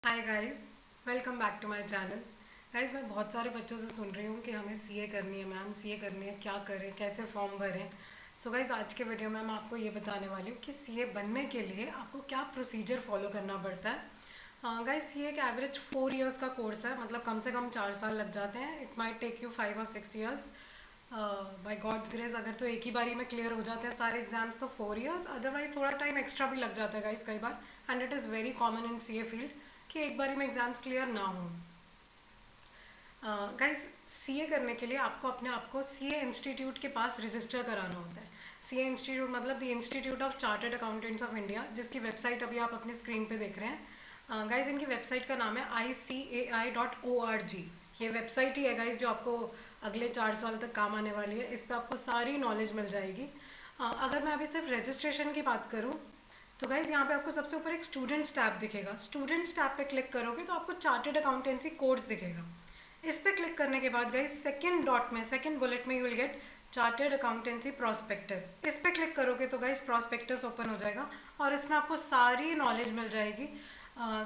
Hi guys, welcome back to my channel. Guys, मैं बहुत सारे बच्चों से सुन रही हूँ कि हमें सीए करनी है मैम, सीए करनी है, क्या करें, कैसे फॉर्म भरें। सो गाइस, आज के वीडियो में मैं आपको ये बताने वाली हूँ कि सीए बनने के लिए आपको क्या प्रोसीजर फॉलो करना पड़ता है। गाइस, सीए का एवरेज 4 इयर्स का कोर्स है, मतलब कम से कम 4 साल लग जाते हैं। इट माइट टेक यू 5 और 6 इयर्स। बाय गॉड्स ग्रेस अगर तो एक ही बारी में क्लियर हो जाते हैं सारे एग्जाम्स तो 4 इयर्स, अदरवाइज थोड़ा टाइम एक्स्ट्रा भी लग जाता है गाइस कई बार। And it is very common in CA field कि एक बारी में एग्जाम्स क्लियर ना हो। गाइस, सीए करने के लिए आपको अपने आप को सीए इंस्टीट्यूट के पास रजिस्टर कराना होता है। सीए इंस्टीट्यूट मतलब the institute of chartered accountants of India, जिसकी वेबसाइट अभी आप अपनी स्क्रीन पे देख रहे हैं। गाइस, इनकी वेबसाइट का नाम है ICAI.org। ये वेबसाइट ही है गाइस जो आपको अगले 4 साल तक काम आने वाली है। इस पर आपको सारी नॉलेज मिल जाएगी। अगर मैं अभी सिर्फ रजिस्ट्रेशन की बात करूँ तो गाइज यहाँ पे आपको सबसे ऊपर एक स्टूडेंट्स टैब दिखेगा। स्टूडेंट्स टैब पे क्लिक करोगे तो आपको चार्टर्ड अकाउंटेंसी कोर्स दिखेगा। इस पे क्लिक करने के बाद गाइज सेकंड डॉट में, सेकंड बुलेट में you will get chartered accountancy prospectus. इस पे क्लिक करोगे तो गाइज प्रोस्पेक्टस ओपन हो जाएगा और इसमें आपको सारी नॉलेज मिल जाएगी।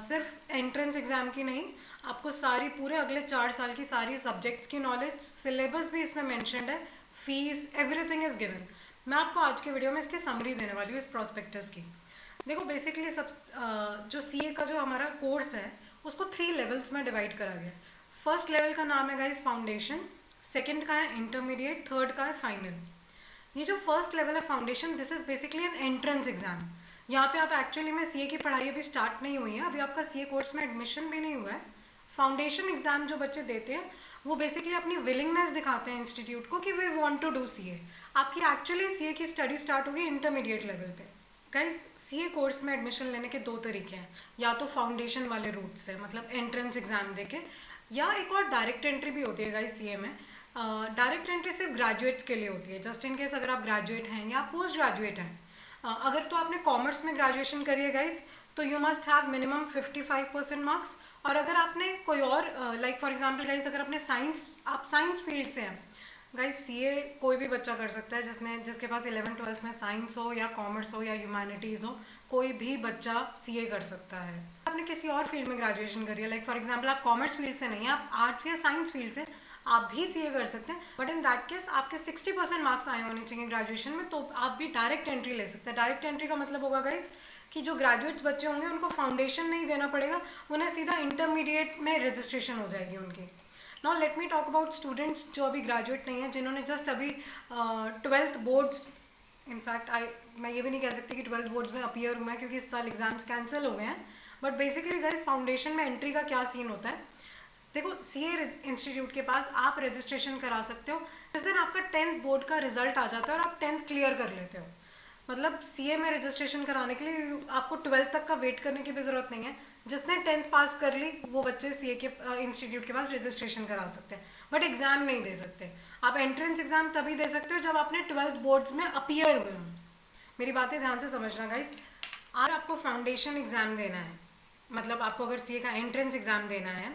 सिर्फ एंट्रेंस एग्जाम की नहीं, आपको सारी पूरे अगले 4 साल की सारी सब्जेक्ट्स की नॉलेज, सिलेबस भी इसमें मैंशनड है, फीस, एवरीथिंग इज गिवन। मैं आपको आज के वीडियो में इसकी समरी देने वाली हूँ इस प्रोस्पेक्टस की। देखो, बेसिकली सब जो सीए का जो हमारा कोर्स है उसको 3 लेवल्स में डिवाइड करा गया है। फर्स्ट लेवल का नाम है गाइज फाउंडेशन, सेकंड का है इंटरमीडिएट, थर्ड का है फाइनल। ये जो फर्स्ट लेवल है foundation, this is basically N entrance exam. यहाँ पे आप एक्चुअली में सीए की पढ़ाई अभी स्टार्ट नहीं हुई है, अभी आपका सीए कोर्स में एडमिशन भी नहीं हुआ है। फाउंडेशन एग्जाम जो बच्चे देते हैं वो बेसिकली अपनी विलिंगनेस दिखाते हैं इंस्टीट्यूट को कि we want to do CA. आपकी एक्चुअली सीए की स्टडी स्टार्ट होगी इंटरमीडिएट लेवल पे। गाइस, सीए कोर्स में एडमिशन लेने के दो तरीके हैं। या तो फाउंडेशन वाले रूट से, मतलब एंट्रेंस एग्जाम देके, या एक और डायरेक्ट एंट्री भी होती है गाइस सीए में। डायरेक्ट एंट्री सिर्फ ग्रेजुएट्स के लिए होती है, जस्ट इन केस अगर आप ग्रेजुएट हैं या पोस्ट ग्रेजुएट हैं। अगर तो आपने कॉमर्स में ग्रेजुएशन करी है गाइस तो you must have minimum 55% marks. और अगर आपने कोई और लाइक फॉर एग्जांपल गाइस, अगर आपने आप साइंस फील्ड से हैं गाइस, सीए कोई भी बच्चा कर सकता है जिसके पास 11th-12th में साइंस हो या कॉमर्स हो या ह्यूमैनिटीज़ हो, कोई भी बच्चा सीए कर सकता है। आपने किसी और फील्ड में ग्रेजुएशन करी है, लाइक फॉर एग्जांपल आप कॉमर्स फील्ड से नहीं, आप आर्ट्स या साइंस फील्ड से, आप भी सीए कर सकते हैं। बट इन दैट केस आपके 60% मार्क्स आए होने चाहिए ग्रेजुएशन में, तो आप भी डायरेक्ट एंट्री ले सकते हैं। डायरेक्ट एंट्री का मतलब होगा गाइस कि जो ग्रेजुएट्स बच्चे होंगे उनको फाउंडेशन नहीं देना पड़ेगा, उन्हें सीधा इंटरमीडिएट में रजिस्ट्रेशन हो जाएगी उनकी। Now let me talk about students जो अभी ग्रेजुएट नहीं है, जिन्होंने जस्ट अभी 12th बोर्ड्स, इनफैक्ट मैं ये भी नहीं कह सकती कि 12th बोर्ड्स में अपीयर हुआ है क्योंकि इस साल एग्जाम्स कैंसिल हो गए हैं। बट बेसिकली गाइस, फाउंडेशन में एंट्री का क्या सीन होता है, देखो, सीए इंस्टीट्यूट के पास आप रजिस्ट्रेशन करा सकते हो जिस दिन आपका 10th बोर्ड का रिजल्ट आ जाता है और आप 10th क्लियर कर लेते हो। मतलब सीए में रजिस्ट्रेशन कराने के लिए आपको 12th तक का वेट करने की भी ज़रूरत नहीं है। जिसने 10th पास कर ली वो बच्चे सीए के इंस्टीट्यूट के पास रजिस्ट्रेशन करा सकते हैं, बट एग्ज़ाम नहीं दे सकते। आप एंट्रेंस एग्ज़ाम तभी दे सकते हो जब आपने 12th बोर्ड्स में अपीयर हुए हों। मेरी बातें ध्यान से समझना गाइस। और आपको फाउंडेशन एग्ज़ाम देना है, मतलब आपको अगर सीए का एंट्रेंस एग्ज़ाम देना है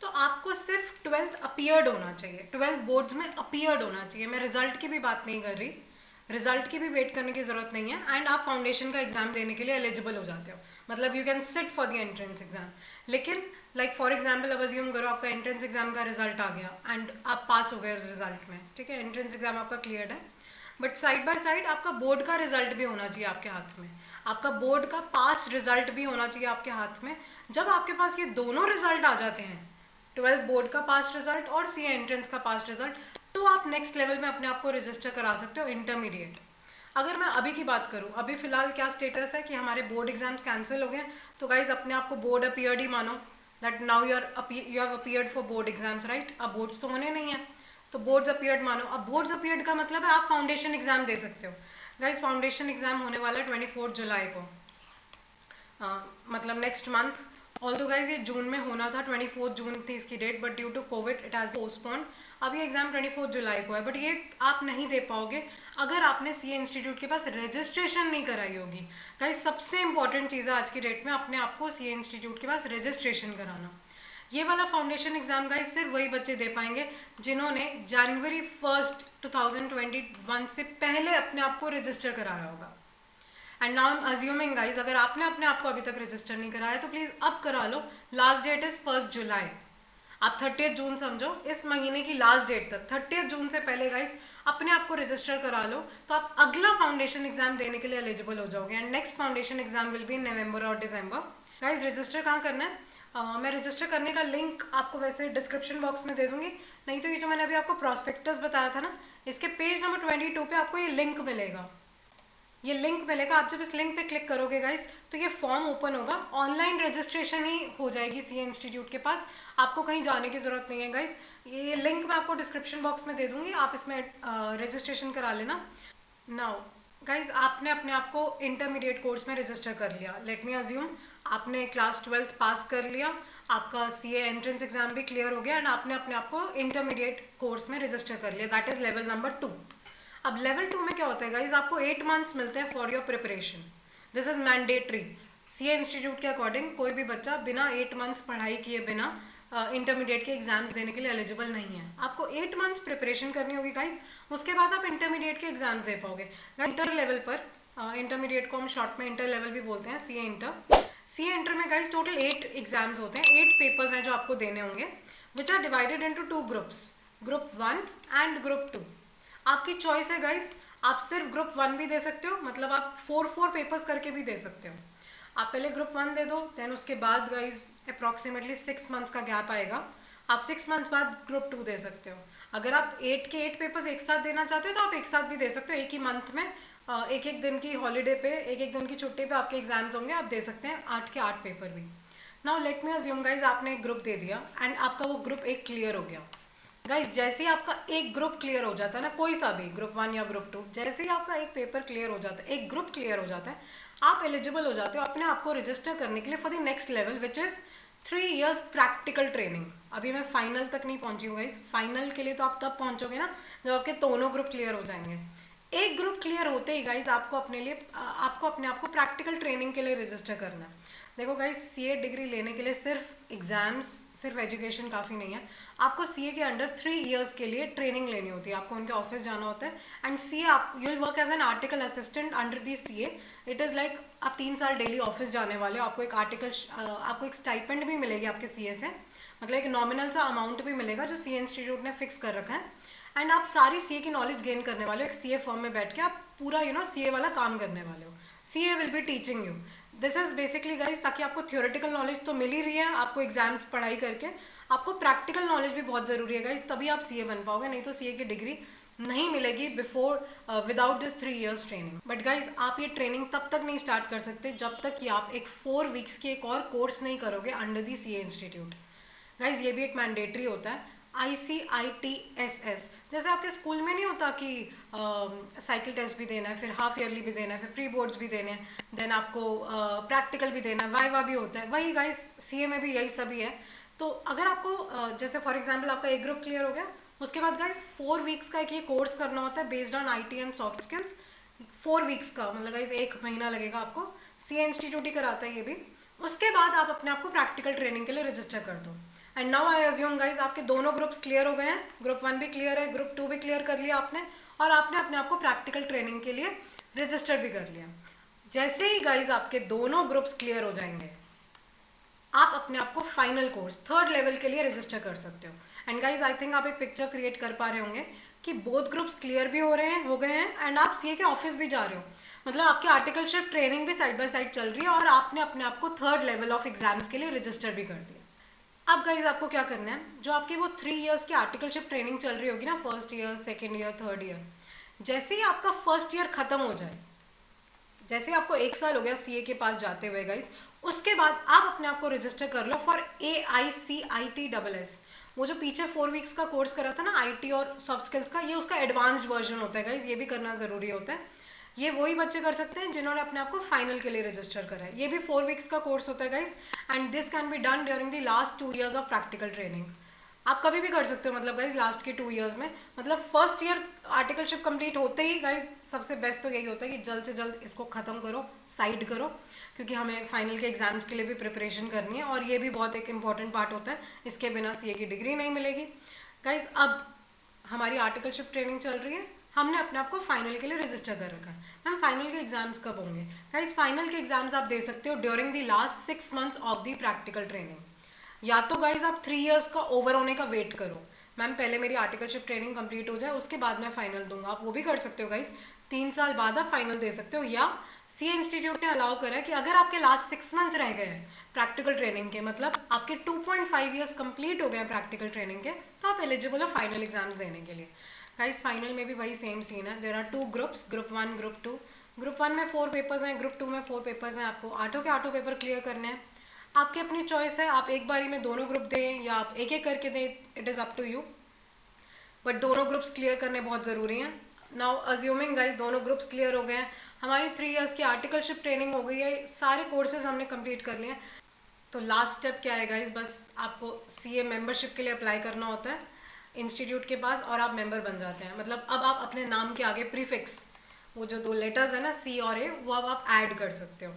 तो आपको सिर्फ 12th अपीयर्ड होना चाहिए, 12th बोर्ड्स में अपीयर्ड होना चाहिए। मैं रिजल्ट की भी बात नहीं कर रही, रिजल्ट की भी वेट करने की ज़रूरत नहीं है। एंड आप फाउंडेशन का एग्ज़ाम देने के लिए एलिजिबल हो जाते हो, मतलब you can sit for the entrance exam. लेकिन लाइक फॉर एग्जाम्पल अब अज्यूम करो आपका एंट्रेंस एग्ज़ाम का रिजल्ट आ गया एंड आप पास हो गए उस रिजल्ट में, ठीक है, एंट्रेंस एग्ज़ाम आपका क्लियर है। बट साइड बाय साइड आपका बोर्ड का रिजल्ट भी होना चाहिए आपके हाथ में, आपका बोर्ड का पास रिजल्ट भी होना चाहिए आपके हाथ में। जब आपके पास ये दोनों रिजल्ट आ जाते हैं, 12th बोर्ड का पास रिजल्ट और सीए एंट्रेंस का पास रिजल्ट, तो आप नेक्स्ट लेवल में अपने आप को रजिस्टर करा सकते हो, इंटरमीडिएट। अगर मैं अभी की बात करूं, अभी फिलहाल क्या स्टेटस है कि हमारे बोर्ड एग्जाम्स कैंसिल हो गए, तो गाइज अपने आप को बोर्ड अपीयर्ड ही मानो, that now you have appeared for board exams, right. अब बोर्ड्स तो होने नहीं है, तो बोर्ड्स अपीयर्ड मानो। अब बोर्ड्स अपीयर्ड का मतलब है आप फाउंडेशन एग्जाम दे सकते हो। गाइज, फाउंडेशन एग्जाम होने वाला है 24 जुलाई को, मतलब नेक्स्ट मंथ। ऑल्दो गाइज ये जून में होना था, 24 जून थी इसकी date, but due to Covid it has postponed. अब ये एग्जाम 24 जुलाई को है, बट ये आप नहीं दे पाओगे अगर आपने सीए इंस्टीट्यूट के पास रजिस्ट्रेशन नहीं कराई होगी। गाइज, सबसे इंपॉर्टेंट चीज़ है आज की डेट में अपने आप को सीए इंस्टीट्यूट के पास रजिस्ट्रेशन कराना। ये वाला फाउंडेशन एग्जाम गाइज सिर्फ वही बच्चे दे पाएंगे जिन्होंने January 1, 2021 से पहले अपने आप को रजिस्टर कराया होगा। And now I am assuming guys, अगर आपने अपने आप को अभी तक रजिस्टर नहीं कराया तो प्लीज़ अब करा लो। लास्ट डेट इज़ 1 जुलाई। आप 30 जून समझो, इस महीने की लास्ट डेट तक 30 जून से पहले गाइज अपने आप को रजिस्टर करा लो, तो आप अगला फाउंडेशन एग्जाम देने के लिए एलिजिबल हो जाओगे। And next foundation exam will be in November और दिसंबर। गाइज रजिस्टर कहाँ करना है? मैं रजिस्टर करने का लिंक आपको वैसे डिस्क्रिप्शन बॉक्स में दे दूंगी, नहीं तो ये जो मैंने अभी आपको प्रॉस्पेक्टस बताया था ना, इसके पेज नंबर 22 पे आपको ये लिंक मिलेगा। ये लिंक मिलेगा, आप जब इस लिंक पे क्लिक करोगे गाइस तो ये फॉर्म ओपन होगा। ऑनलाइन रजिस्ट्रेशन ही हो जाएगी सीए इंस्टीट्यूट के पास, आपको कहीं जाने की ज़रूरत नहीं है गाइस। ये लिंक मैं आपको डिस्क्रिप्शन बॉक्स में दे दूंगी, आप इसमें रजिस्ट्रेशन करा लेना। नाउ गाइज आपने अपने आप को इंटरमीडिएट कोर्स में रजिस्टर कर लिया। लेट मी अज्यूम आपने क्लास 12th पास कर लिया, आपका सीए एंट्रेंस एग्जाम भी क्लियर हो गया एंड आपने अपने आप को इंटरमीडिएट कोर्स में रजिस्टर कर लिया। That is level number 2। अब लेवल 2 में क्या होता है गाइज, आपको 8 मंथ्स मिलते हैं for your preparation. This is mandatory. CA institute के अकॉर्डिंग कोई भी बच्चा बिना 8 मंथ्स पढ़ाई किए बिना इंटरमीडिएट के एग्जाम्स देने के लिए एलिजिबल नहीं है। आपको 8 मंथ्स प्रिपरेशन करनी होगी गाइज, उसके बाद आप इंटरमीडिएट के एग्जाम्स दे पाओगे। इंटर लेवल पर, इंटरमीडिएट को हम शॉर्ट में इंटर लेवल भी बोलते हैं, सीए इंटर। सीए इंटर में गाइज टोटल 8 एग्जाम्स होते हैं, 8 पेपर्स हैं जो आपको देने होंगे, which are divided into 2 groups, group 1 and group 2। आपकी चॉइस है गाइज, आप सिर्फ ग्रुप 1 भी दे सकते हो, मतलब आप 4 पेपर्स करके भी दे सकते हो। आप पहले ग्रुप 1 दे दो, देन उसके बाद गाइज अप्रॉक्सीमेटली 6 मंथ्स का गैप आएगा, आप 6 मंथ्स बाद ग्रुप 2 दे सकते हो। अगर आप 8 के 8 पेपर्स एक साथ देना चाहते हो तो आप एक साथ भी दे सकते हो, एक ही मंथ में एक एक दिन की हॉलीडे पे, एक एक दिन की छुट्टी पे आपके एग्जाम्स होंगे, आप दे सकते हैं 8 के 8 पेपर भी। Now let me assume guys आपने एक ग्रुप दे दिया एंड आपका वो ग्रुप एक क्लियर हो गया। गाइज जैसे ही आपका एक ग्रुप क्लियर हो जाता है ना, कोई सा भी ग्रुप 1 या ग्रुप 2, जैसे ही आपका एक पेपर क्लियर हो जाता है, एक ग्रुप क्लियर हो जाता है, आप एलिजिबल हो जाते हो अपने आप को रजिस्टर करने के लिए for the next level, which is 3 years practical training. अभी मैं फाइनल तक नहीं पहुंची हूँ गाइज, फाइनल के लिए तो आप तब पहुंचोगे ना जब आपके दोनों ग्रुप क्लियर हो जाएंगे। एक ग्रुप क्लियर होते ही गाइज आपको अपने आप को प्रैक्टिकल ट्रेनिंग के लिए रजिस्टर करना है। देखो गाइज सीए डिग्री लेने के लिए सिर्फ एग्जाम्स, सिर्फ एजुकेशन काफ़ी नहीं है, आपको सीए के अंडर 3 years के लिए ट्रेनिंग लेनी होती है, आपको उनके ऑफिस जाना होता है एंड सीए आप you will work as an article assistant under the CA. It is like आप 3 साल डेली ऑफिस जाने वाले हो, आपको एक स्टाइपेंड भी मिलेगी आपके सीए से, मतलब एक नॉमिनल सा अमाउंट भी मिलेगा जो सीए इंस्टीट्यूट ने फिक्स कर रखा है। एंड आप सारी सीए की नॉलेज गेन करने वाले हो, एक सीए फॉर्म में बैठ के आप पूरा सीए वाला काम करने वाले हो। CA will be teaching you, this is basically guys, ताकि आपको थियोरेटिकल नॉलेज तो मिल ही रही है आपको एग्जाम्स पढ़ाई करके, आपको प्रैक्टिकल नॉलेज भी बहुत ज़रूरी है गाइज, तभी आप सीए बन पाओगे, नहीं तो सीए की डिग्री नहीं मिलेगी before without this 3 years training. But guys आप ये ट्रेनिंग तब तक नहीं स्टार्ट कर सकते जब तक कि आप एक 4 weeks की एक और कोर्स नहीं करोगे under the CA institute. Guys ये भी एक मैंडेटरी होता है, ICITSS। जैसे आपके स्कूल में नहीं होता कि साइकिल टेस्ट भी देना है, फिर हाफ ईयरली भी देना है, फिर प्री बोर्ड्स भी देने हैं, देन आपको प्रैक्टिकल भी देना है, वाइवा भी होता है, वही गाइज सीए में भी यही सभी है। तो अगर आपको जैसे फॉर एग्जांपल आपका एक ग्रुप क्लियर हो गया, उसके बाद गाइज 4 weeks का एक ये कोर्स करना होता है based on IT and soft skills. 4 weeks का मतलब गाइज 1 महीना लगेगा आपको, सीए इंस्टीट्यूट ही कराता है ये भी। उसके बाद आप अपने आप को प्रैक्टिकल ट्रेनिंग के लिए रजिस्टर कर दो। And now I assume guys आपके दोनों ग्रुप्स क्लियर हो गए हैं, ग्रुप 1 भी क्लियर है, ग्रुप 2 भी क्लियर कर लिया आपने, और आपने अपने आप को प्रैक्टिकल ट्रेनिंग के लिए रजिस्टर भी कर लिया। जैसे ही गाइज आपके दोनों ग्रुप्स क्लियर हो जाएंगे, आप अपने आप को फाइनल कोर्स 3rd लेवल के लिए रजिस्टर कर सकते हो। एंड गाइज आई थिंक आप एक पिक्चर क्रिएट कर पा रहे होंगे कि बोथ ग्रुप्स क्लियर भी हो गए हैं एंड आप सीए के ऑफिस भी जा रहे हो, मतलब आपकी आर्टिकलशिप ट्रेनिंग भी साइड बाय साइड चल रही है और आपने अपने आप को 3rd लेवल ऑफ एग्जाम्स के लिए रजिस्टर भी कर दिया। अब गाइज आपको क्या करना है, जो आपकी वो 3 years की आर्टिकलशिप ट्रेनिंग चल रही होगी ना, 1st year, 2nd year, 3rd year, जैसे ही आपका 1st year खत्म हो जाए, जैसे आपको 1 साल हो गया सीए के पास जाते हुए गाइज, उसके बाद आप अपने आप को रजिस्टर कर लो फॉर AICITSS। वो जो पीछे 4 weeks का कोर्स करा था ना IT और सॉफ्ट स्किल्स का, ये उसका एडवांस्ड वर्जन होता है गाइज, ये भी करना ज़रूरी होता है। ये वही बच्चे कर सकते हैं जिन्होंने अपने आप को फाइनल के लिए रजिस्टर करा है। ये भी 4 weeks का कोर्स होता है guys and this can be done during the last 2 years of practical training. आप कभी भी कर सकते हो, मतलब गाइज लास्ट के 2 years में, मतलब 1st year आर्टिकलशिप कंप्लीट होते ही गाइज सबसे बेस्ट तो यही होता है कि जल्द से जल्द इसको ख़त्म करो, साइड करो, क्योंकि हमें फाइनल के एग्जाम्स के लिए भी प्रिपरेशन करनी है और ये भी बहुत एक इंपॉर्टेंट पार्ट होता है, इसके बिना सीए की डिग्री नहीं मिलेगी। गाइज अब हमारी आर्टिकलशिप ट्रेनिंग चल रही है, हमने अपने आप को फाइनल के लिए रजिस्टर कर रखा है। मैम फाइनल के एग्जाम्स कब होंगे? गाइस फाइनल के एग्जाम्स आप दे सकते हो during the last 6 months of the practical training. या तो गाइस आप 3 इयर्स का ओवर होने का वेट करो, मैम पहले मेरी आर्टिकलशिप ट्रेनिंग कंप्लीट हो जाए उसके बाद मैं फाइनल दूंगा, आप वो भी कर सकते हो गाइस। 3 साल बाद आप फाइनल दे सकते हो। या सीए इंस्टीट्यूट ने अलाउ करा है कि अगर आपके लास्ट 6 मंथ्स रह गए हैं प्रैक्टिकल ट्रेनिंग के, मतलब आपके 2.5 ईयर्स कंप्लीट हो गए हैं प्रैक्टिकल ट्रेनिंग के, तो आप एलिजिबल हो फाइनल एग्जाम्स देने के लिए। गाइस फाइनल में भी वही सेम सीन है। There are 2 groups, group 1 group 2। Group 1 में 4 पेपर्स हैं, ग्रुप 2 में 4 पेपर्स हैं। आपको आठों के आठों पेपर क्लियर करने हैं। आपकी अपनी चॉइस है, आप एक बारी में दोनों ग्रुप दें या आप एक एक करके दें, it is up to you. But दोनों ग्रुप्स क्लियर करने बहुत ज़रूरी हैं। नाउ अज्यूमिंग गाइस दोनों ग्रुप्स क्लियर हो गए हैं, हमारी 3 इयर्स की आर्टिकलशिप ट्रेनिंग हो गई है, सारे कोर्सेज हमने कंप्लीट कर लिए हैं, तो लास्ट स्टेप क्या है गाइस? बस आपको सीए मेंबरशिप के लिए अप्लाई करना होता है इंस्टीट्यूट के पास और आप मेंबर बन जाते हैं। मतलब अब आप अपने नाम के आगे प्रीफिक्स, वो जो 2 लेटर्स है ना सी और ए, वो अब आप ऐड कर सकते हो।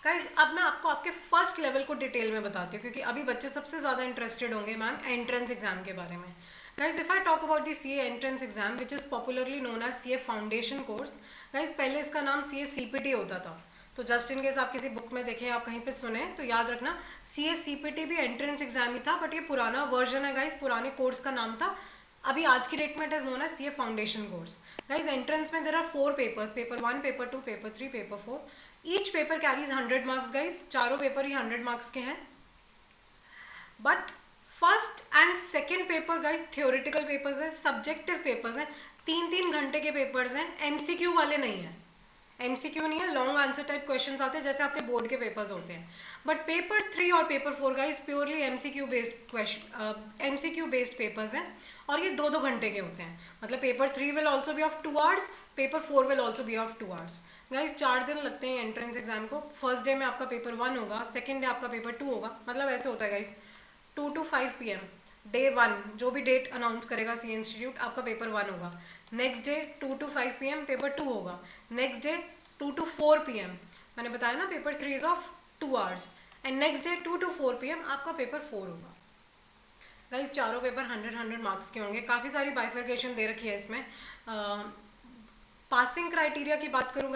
गाइस अब मैं आपको आपके फर्स्ट लेवल को डिटेल में बताती हूँ, क्योंकि अभी बच्चे सबसे ज़्यादा इंटरेस्टेड होंगे मैम एंट्रेंस एग्जाम के बारे में। Guys if I talk about the CA entrance exam which is popularly known as CA foundation course. Guys पहले इसका नाम सीए सीपीटी होता था, तो जस्ट इन केस आप किसी बुक में देखें, आप कहीं पे सुने, तो याद रखना सीए सीपीटी भी एंट्रेंस एग्जाम ही था, बट ये पुराना वर्जन है गाइस, पुराने कोर्स का नाम था। अभी आज की डेट में it is known as CA foundation course. Guys entrance में there are 4 papers, paper 1, paper 2, paper 3, paper 4। Each paper carries 100 marks guys, चारों पेपर ही 100 मार्क्स के हैं। But first and second paper guys theoretical papers हैं, subjective papers हैं, 3-3 घंटे के papers हैं, एमसीक्यू वाले नहीं हैं। एमसीक्यू नहीं है, लॉन्ग आंसर टाइप क्वेश्चंस आते हैं जैसे आपके बोर्ड के पेपर्स होते हैं। बट पेपर 3 और paper 4 guys purely MCQ based question, MCQ based papers हैं, और ये 2-2 घंटे के होते हैं। मतलब paper 3 will also be of 2 hours, paper 4 will also be of 2 hours. Guys 4 दिन लगते हैं एंट्रेंस एग्जाम को। फर्स्ट डे में आपका पेपर 1 होगा, सेकेंड डे आपका पेपर 2 होगा। मतलब ऐसे होता है गाइस 2 to 5 PM डे 1, जो भी डेट अनाउंस करेगा सी इंस्टीट्यूट, आपका पेपर 1 होगा। Next day 2 to 5 PM paper 2 होगा। नेक्स्ट डे 2 to 4 PM, मैंने बताया ना paper 3 is of 2 hours, and next day 2 to 4 PM आपका पेपर 4 होगा। गाइस चारों पेपर 100 मार्क्स के होंगे। काफ़ी सारी बाइफर्केशन दे रखी है इसमें। पासिंग क्राइटेरिया की बात करूँ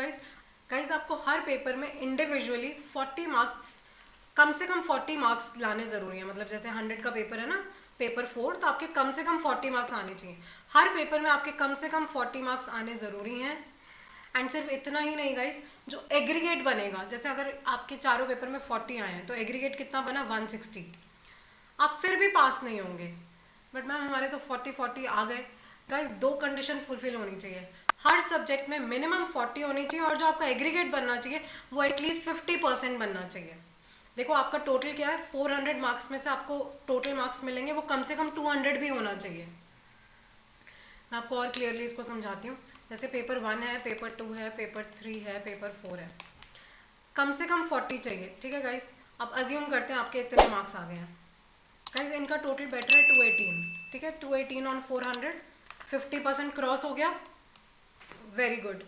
गाइस आपको हर पेपर में इंडिविजुअली 40 मार्क्स, कम से कम 40 मार्क्स लाने ज़रूरी है। मतलब जैसे 100 का पेपर है ना, पेपर 4, तो आपके कम से कम 40 मार्क्स आने चाहिए। हर पेपर में आपके कम से कम 40 मार्क्स आने ज़रूरी हैं। एंड सिर्फ इतना ही नहीं गाइस, जो एग्रीगेट बनेगा, जैसे अगर आपके चारों पेपर में 40 आए हैं तो एग्रीगेट कितना बना 160, आप फिर भी पास नहीं होंगे। बट मैम हमारे तो 40 आ गए। गाइस 2 कंडीशन फुलफिल होनी चाहिए, हर सब्जेक्ट में मिनिमम 40 होनी चाहिए, और जो आपका एग्रीगेट बनना चाहिए वो एटलीस्ट 50% बनना चाहिए। देखो आपका टोटल क्या है, 400 मार्क्स में से आपको टोटल मार्क्स मिलेंगे, वो कम से कम 200 भी होना चाहिए। मैं आपको और क्लियरली इसको समझाती हूँ। जैसे पेपर 1 है, पेपर 2 है, पेपर 3 है, पेपर 4 है, कम से कम 40 चाहिए। ठीक है गाइस, अब अज्यूम करते हैं आपके इतने मार्क्स आ गए हैं। गाइस इनका टोटल बैटर है 218, ठीक है, 218 ऑन 400, 50% क्रॉस हो गया, वेरी गुड।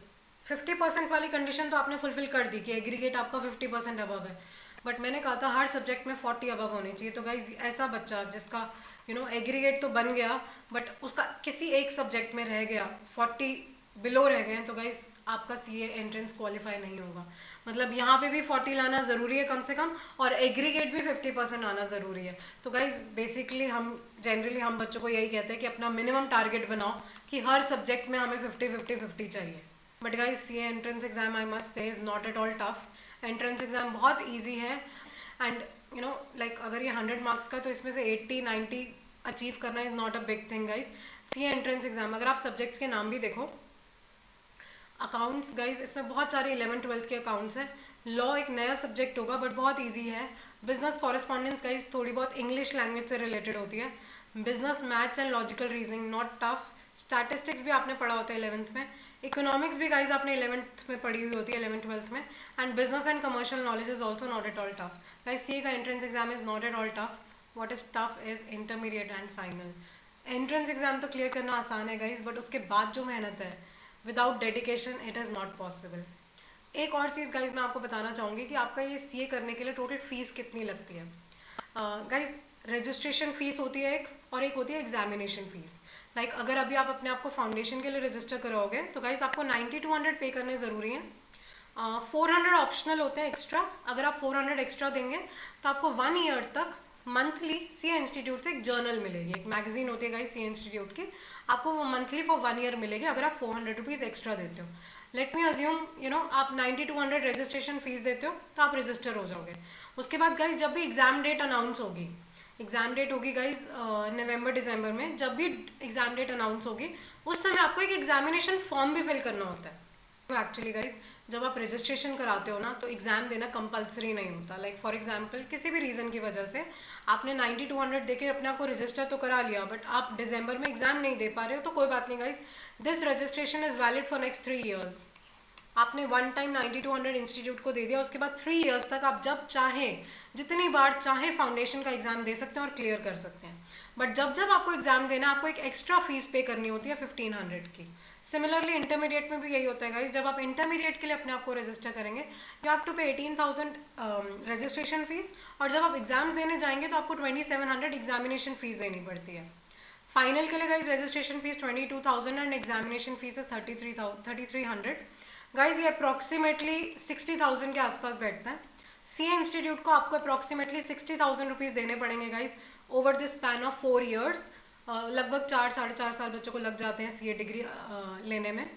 50% वाली कंडीशन तो आपने फुलफिल कर दी कि एग्रीगेट आपका 50% अबव है। बट मैंने कहा था हर सब्जेक्ट में 40 अबव होनी चाहिए। तो गाइज ऐसा बच्चा जिसका एग्रीगेट तो बन गया, बट उसका किसी एक सब्जेक्ट में रह गया, 40 बिलो रह गए, तो गाइज आपका सीए एंट्रेंस क्वालिफाई नहीं होगा। मतलब यहाँ पे भी 40 लाना ज़रूरी है कम से कम, और एग्रीगेट भी 50% आना ज़रूरी है। तो गाइज बेसिकली जनरली हम बच्चों को यही कहते हैं कि अपना मिनिमम टारगेट बनाओ कि हर सब्जेक्ट में हमें 50-50-50 चाहिए। But guys CA entrance exam I must say is not at all tough. Entrance exam बहुत ईजी है, एंड लाइक अगर ये 100 मार्क्स का, तो इसमें से 80-90 अचीव करना is not a big thing guys. CA entrance exam अगर आप सब्जेक्ट्स के नाम भी देखो, अकाउंट्स गाइज इसमें बहुत सारे 11th-12th के अकाउंट्स हैं। लॉ एक नया सब्जेक्ट होगा बट बहुत ईजी है। बिजनेस कॉरेस्पॉन्डेंस गाइज थोड़ी बहुत इंग्लिश लैंग्वेज से रिलेटेड होती है। Business maths and logical reasoning not tough. Statistics भी आपने पढ़ा होता है 11th में। इकोनॉमिक्स भी गाइज आपने 11th में पढ़ी हुई होती है, 11th-12th में। And business and commercial knowledge is also not at all tough. Guys CA का entrance exam is not at all tough. What is tough is intermediate and final. Entrance exam तो clear करना आसान है guys, but उसके बाद जो मेहनत है, without dedication it is not possible. एक और चीज़ गाइज मैं आपको बताना चाहूँगी कि आपका ये सीए करने के लिए टोटल फीस कितनी लगती है। गाइज रजिस्ट्रेशन फ़ीस होती है एक, और एक होती है एग्जामिनेशन फ़ीस। लाइक अगर अभी आप अपने आप को फाउंडेशन के लिए रजिस्टर कराओगे तो गाइज आपको 90-100 पे करने ज़रूरी हैं। 400 ऑप्शनल होते हैं एक्स्ट्रा। अगर आप 400 एक्स्ट्रा देंगे तो आपको 1 ईयर तक मंथली सीए इंस्टीट्यूट से एक जर्नल मिलेगी, एक मैगजीन होती है गाइस सीए इंस्टीट्यूट की, आपको वो मंथली फॉर 1 ईयर मिलेगी अगर आप 400 रुपीज़ एक्स्ट्रा देते हो। लेट मी अज्यूम आप 90-100 रजिस्ट्रेशन फीस देते हो तो आप रजिस्टर हो जाओगे। उसके बाद गाइज जब भी एग्जाम डेट अनाउंस होगी, एग्जाम डेट होगी गाइज नवंबर दिसंबर में, जब भी एग्जाम डेट अनाउंस होगी उस समय आपको एक एग्जामिनेशन फॉर्म भी फिल करना होता है। तो एक्चुअली गाइज जब आप रजिस्ट्रेशन कराते हो ना तो एग्ज़ाम देना कंपलसरी नहीं होता। लाइक फॉर एग्जांपल किसी भी रीज़न की वजह से आपने 90-100 देके अपने आप को रजिस्टर तो करा लिया, बट आप दिसंबर में एग्जाम नहीं दे पा रहे हो तो कोई बात नहीं guys, this registration is valid for next 3 years. आपने वन टाइम 90-100 इंस्टीट्यूट को दे दिया, उसके बाद 3 ईयर्स तक आप जब चाहें जितनी बार चाहें फाउंडेशन का एग्जाम दे सकते हैं और क्लियर कर सकते हैं। बट जब जब आपको एग्जाम देना है आपको एक एक्स्ट्रा फीस पे करनी होती है 1500 की। सिमिलरली इंटरमीडिएट में भी यही होता है गाइज, जब आप इंटरमीडिएट के लिए अपने आप को रजिस्टर करेंगे यू हैव टू पे 18,000 रजिस्ट्रेशन फीस, और जब आप एग्जाम्स देने जाएंगे तो आपको 2700 एग्जामिनेशन फीस देनी पड़ती है। फाइनल के लिए guys registration fees 22,000 and examination fees is 3300। Guys ये अप्रॉक्सीमेटली 60,000 के आसपास बैठता है। सीए इंस्टीट्यूट को आपको अप्रॉक्सीमेटली 60,000 रुपीज़ देने पड़ेंगे guys over the span of 4 years. लगभग 4-4.5 साल बच्चों को लग जाते हैं सीए डिग्री लेने में।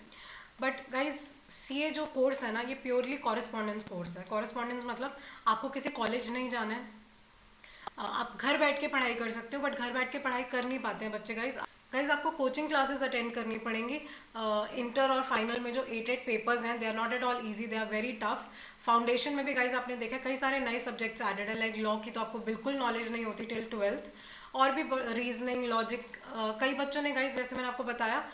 बट गाइज सीए जो कोर्स है ना ये प्योरली कॉरेस्पॉन्डेंस कोर्स है। कॉरेस्पॉन्डेंस मतलब आपको किसी कॉलेज नहीं जाना है, आप घर बैठ के पढ़ाई कर सकते हो, बट घर बैठ के पढ़ाई कर नहीं पाते हैं बच्चे गाइज आपको कोचिंग क्लासेस अटेंड करनी पड़ेंगी। इंटर और फाइनल में जो 8 पेपर्स हैं they are not at all easy, they are very tough. Foundation में भी गाइज आपने देखा कई सारे नए सब्जेक्ट्स एडेड है, लाइक लॉ की तो आपको बिल्कुल नॉलेज नहीं होती टिल 12th, और भी रीजनिंग लॉजिक। कई बच्चों ने गाइज जैसे मैंने आपको बताया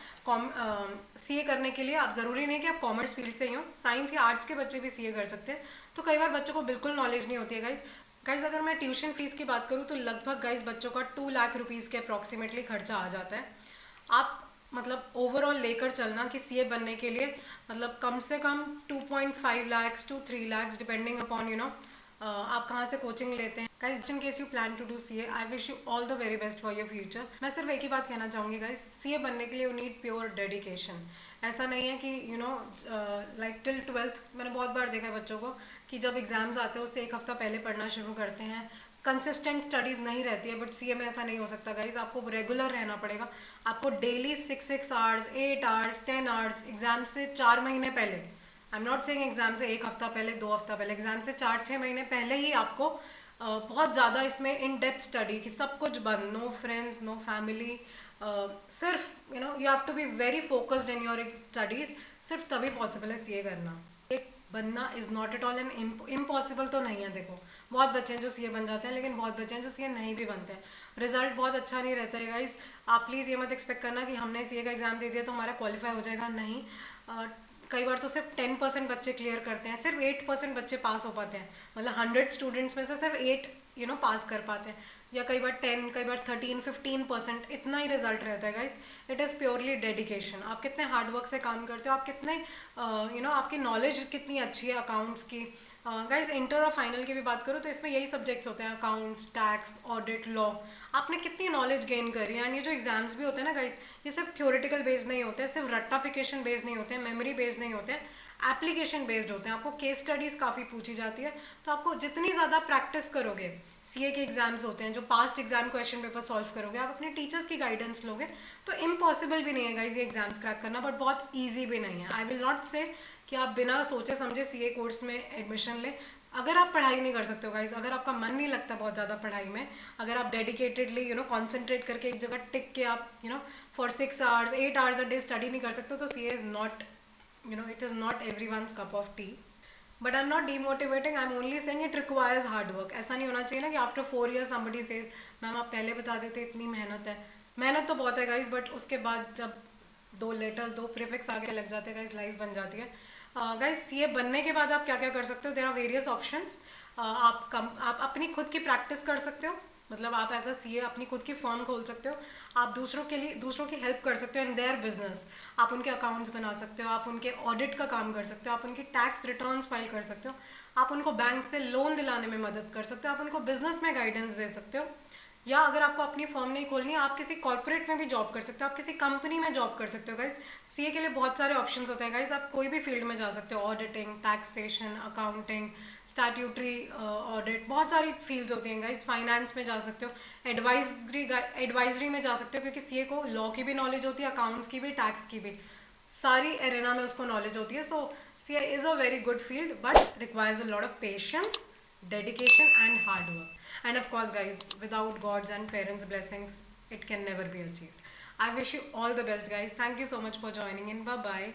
सीए करने के लिए आप ज़रूरी नहीं कि आप कॉमर्स फील्ड से ही हो, साइंस या आर्ट्स के बच्चे भी सीए कर सकते हैं। तो कई बार बच्चों को बिल्कुल नॉलेज नहीं होती है गाइज अगर मैं ट्यूशन फीस की बात करूँ तो लगभग गाइज बच्चों का 2 लाख रुपीज़ के अप्रॉक्सीमेटली खर्चा आ जाता है। आप मतलब ओवरऑल लेकर चलना कि सीए बनने के लिए मतलब कम से कम 2.5 lakhs to 3 lakhs depending upon आप कहाँ से कोचिंग लेते हैं। Guys in case you plan to do CA I wish you all the very best for your future. मैं सिर्फ एक ही बात कहना चाहूँगी गाइज, सीए बनने के लिए यू नीड प्योर डेडिकेशन। ऐसा नहीं है कि लाइक टिल 12th मैंने बहुत बार देखा है बच्चों को कि जब एग्जाम्स आते हैं उससे एक हफ्ता पहले पढ़ना शुरू करते हैं, कंसिस्टेंट स्टडीज़ नहीं रहती है। बट सीए में ऐसा नहीं हो सकता गाइज, आपको रेगुलर रहना पड़ेगा। आपको daily 6 hours 8 hours 10 hours exam से 4 महीने पहले, I am not saying exam से 1 हफ्ता पहले 2 हफ्ता पहले, एग्जाम से 4-6 महीने पहले ही आपको बहुत ज़्यादा इसमें इन डेप्थ स्टडी कि सब कुछ बंद, नो फ्रेंड्स नो फैमिली, सिर्फ you have to be very focused in your studies. सिर्फ तभी पॉसिबल है सीए करना। एक बनना is not at all an impossible तो नहीं है। देखो बहुत बच्चे हैं जो सीए बन जाते हैं, लेकिन बहुत बच्चे हैं जो सीए नहीं भी बनते हैं, रिजल्ट बहुत अच्छा नहीं रहता है गाइज। आप प्लीज़ ये मत एक्सपेक्ट करना कि हमने सीए का एग्ज़ाम दे दिया तो हमारा क्वालिफाई हो जाएगा, नहीं। कई बार तो सिर्फ 10% बच्चे क्लियर करते हैं, सिर्फ 8% बच्चे पास हो पाते हैं, मतलब 100 स्टूडेंट्स में से सिर्फ 8 पास कर पाते हैं, या कई बार 10, कई बार 13-15%, इतना ही रिजल्ट रहता है guys. It is purely dedication. आप कितने हार्डवर्क से काम करते हो, आप कितने आपकी नॉलेज कितनी अच्छी है अकाउंट्स की। गाइज इंटर और फाइनल की भी बात करूँ तो इसमें यही सब्जेक्ट्स होते हैं, अकाउंट्स, टैक्स, ऑडिट, लॉ। आपने कितनी नॉलेज गेन करी है। एंड ये जो एग्जाम्स भी होते हैं ना गाइज, ये सिर्फ थ्योरेटिकल बेस्ड नहीं होते हैं, सिर्फ रट्टाफिकेशन बेस्ड नहीं होते हैं, मेमोरी बेस्ड नहीं होते हैं, एप्लीकेशन बेस्ड होते हैं। आपको केस स्टडीज़ काफ़ी पूछी जाती है, तो आपको जितनी ज़्यादा प्रैक्टिस करोगे, सीए के एग्जाम्स होते हैं जो past exam question paper solve करोगे, आप अपने टीचर्स की गाइडेंस लोगे, तो इम्पॉसिबल भी नहीं है गाइज ये एग्जाम्स क्रैक करना, बट बहुत ईजी भी नहीं है। आई विल नॉट से कि आप बिना सोचे समझे सीए कोर्स में एडमिशन लें। अगर आप पढ़ाई नहीं कर सकते हो गाइज, अगर आपका मन नहीं लगता बहुत ज़्यादा पढ़ाई में, अगर आप डेडिकेटेडली कॉन्सेंट्रेट करके एक जगह टिक के आप for 6 hours 8 hours a day study नहीं कर सकते, तो CA is not it is not everyone's cup of tea. But I'm not demotivating, I'm only saying it requires hard work. ऐसा नहीं होना चाहिए ना कि after 4 years somebody says ma'am आप पहले बता देते, इतनी मेहनत है। मेहनत तो बहुत है गाइज, बट उसके बाद जब 2 लेटर्स 2 प्रीफिक्स आगे लग जाते हैं गाइज, लाइफ बन जाती है। गाइज सीए बनने के बाद आप क्या क्या कर सकते हो, देयर आर वेरियस ऑप्शंस। आप अपनी खुद की प्रैक्टिस कर सकते हो, मतलब आप एज अ सीए अपनी खुद की फर्म खोल सकते हो। आप दूसरों की हेल्प कर सकते हो इन देयर बिजनेस। आप उनके अकाउंट्स बना सकते हो, आप उनके ऑडिट का काम कर सकते हो, आप उनकी टैक्स रिटर्न्स फाइल कर सकते हो, आप उनको बैंक से लोन दिलाने में मदद कर सकते हो, आप उनको बिजनेस में गाइडेंस दे सकते हो, या अगर आपको अपनी फर्म नहीं खोलनी है, आप किसी कॉर्पोरेट में भी जॉब कर सकते हो, आप किसी कंपनी में जॉब कर सकते हो गाइज। सीए के लिए बहुत सारे ऑप्शंस होते हैं गाइज, आप कोई भी फील्ड में जा सकते हो, auditing, taxation, accounting, statutory audit, बहुत सारी फील्ड्स होती हैं गाइज। फाइनेंस में जा सकते हो, एडवाइजरी में जा सकते हो, क्योंकि सीए को लॉ की भी नॉलेज होती है, अकाउंट्स की भी, टैक्स की भी, सारी एरेना में उसको नॉलेज होती है। So CA is a very good field but requires a lot of patience, dedication and hard work, and of course guys, without god's and parents blessings it can never be achieved. I wish you all the best guys. Thank you so much for joining in. Bye bye.